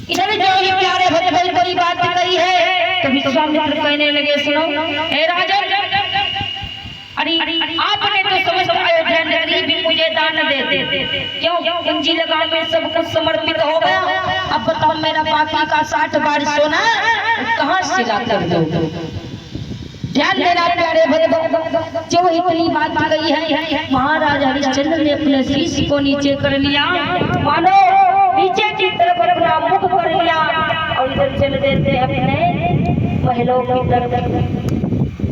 इधर जो ये प्यारे भक्त भाई कोई बात कही है तो विश्वामित्र कहने लगे सुनो हे राजन, अरे आपने तो समस्त अयोध्या नगरी भी मुझे दान दे दे, क्यों पूंजी लगा में सब कुछ समर्पित हो गया। अब बताओ मेरा बाकी का 60 बार सोना कहाँ से ला कर दो। ध्यान देना प्यारे भक्त, जो इतनी बात कही है महाराज हरिश्चंद्र ने अपने शीश को नीचे कर लिया, मानो नीचे की तरफ अपना मुख कर लिया और इधर चल देते अपने महलों की तरफ।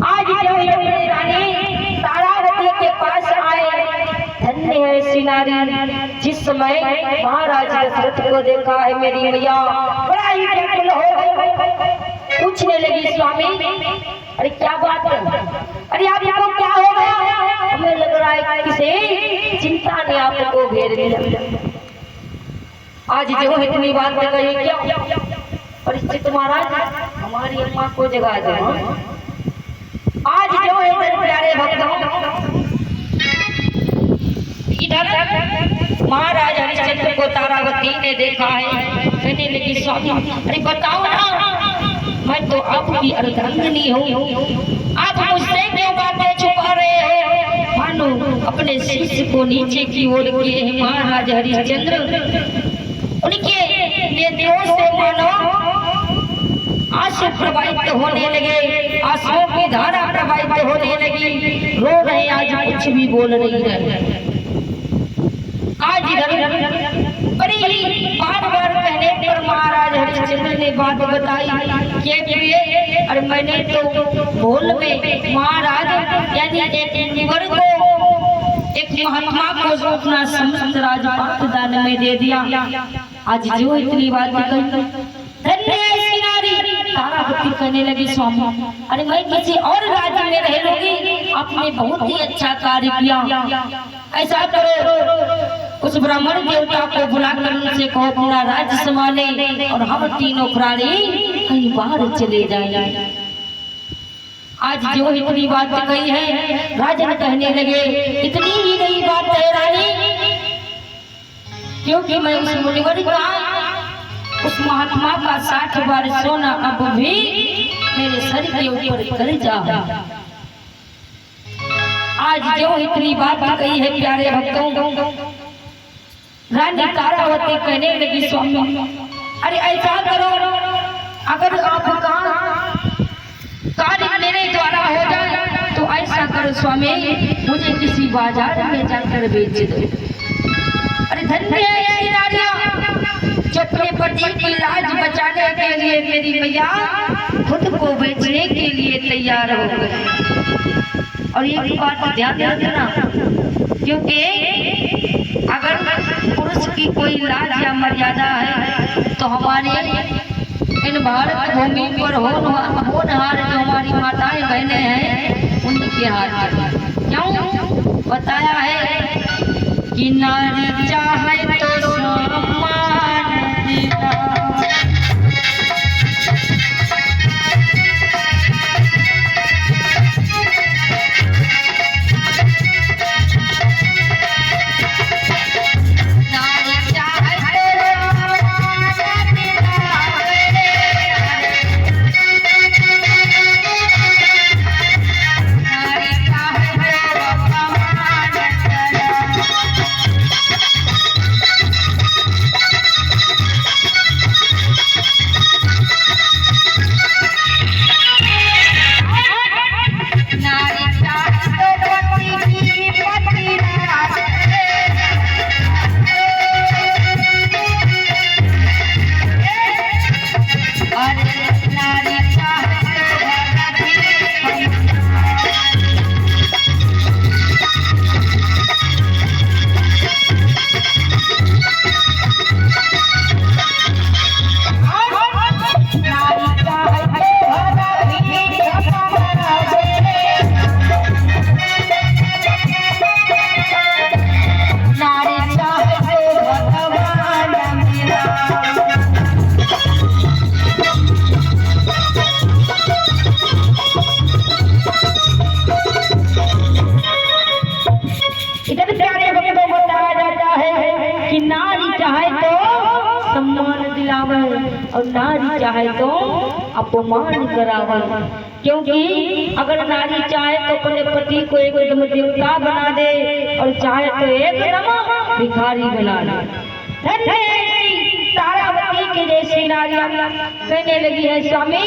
आज जो अपनी रानी तारावती के पास आए, धन्य है सी नारी जिस समय महाराज दशरथ को देखा है मेरी मैया बड़ा ही व्याकुल हो गई। पूछने लगी स्वामी अरे क्या बात है, अरे आपको क्या हो गया, हमें लग रहा है किसी चिंता ने आपको घेर लिया। आज जो इतनी बात कही क्या परिचित महाराज हमारी अम्मा को जगा दो। आज जो इधर प्यारे भक्तों इधर महाराज हरिश्चंद्र को तारावती ने देखा है, कहने लगी स्वामी अरे बताओ ना, मैं तो आपकी अर्धांगिनी हूँ, आप मुझसे क्यों बातें छुपा रहे हो। मानो अपने शीश को नीचे की ओर किए महाराज हरिश्चंद्र, उनके नेत्रों से मानो आंसू प्रवाहित होने लगे, आंसुओं की धारा प्रवाहित होने लगी, रो रहे आज कुछ भी बोल नहीं रहे। आज इधर बड़ी बार बार कहने पर महाराज हरिश्चंद्र ने बात बताई कि अरे मैंने तो भूल में महाराज यानी एक निवर को एक महात्मा को अपना समस्त राजपाट दान में दे दिया। आज जो इतनी बात कही धन्य ऐसी नारी तारावती कहने लगी स्वामी अरे मैं किसी और राज्य में रह लूंगी, आपने बहुत ही अच्छा कार्य किया। ऐसा करो उस ब्राह्मण देवता को बुलाकर उनसे कहो अपना राज्य संभाले और हम तीनों प्राणी कहीं बाहर चले जाए। आज जो इतनी बात कही है राजन कहने लगे इतनी ही नहीं बात है रानी, क्योंकि मैं उस मुनिवर का उस महात्मा का 60 बार सोना अब भी मेरे सर के ऊपर कर जा। आज जो इतनी बात कही है प्यारे भक्तों, रानी तारावती कहने लगी स्वामी अरे ऐसा करो अगर आपका कार्य मेरे द्वारा हो जाए तो ऐसा करो स्वामी मुझे किसी बाजार में जाकर बेच दो। अरे धन्य है ऐसी नारियां जो अपने पति की लाज बचाने के लिए मेरी मैया खुद को बेचने के लिए तैयार हो गई। और ये बात ध्यान रखना, क्योंकि अगर पुरुष की कोई लाज या मर्यादा है तो हमारे इन भारत भूमि पर होनहार जो हमारी माताएं बहनें हैं उनके हाथ में क्यों बताया है कि नारी चाहे तो सम्मान देना। खिलावे और नारी चाहे तो अपमान करावे। क्योंकि अगर नारी चाहे तो अपने पति को एकदम देवता बना दे और चाहे तो एकदम भिखारी बना दे। तारावती के जैसी नारियां कहने लगी है स्वामी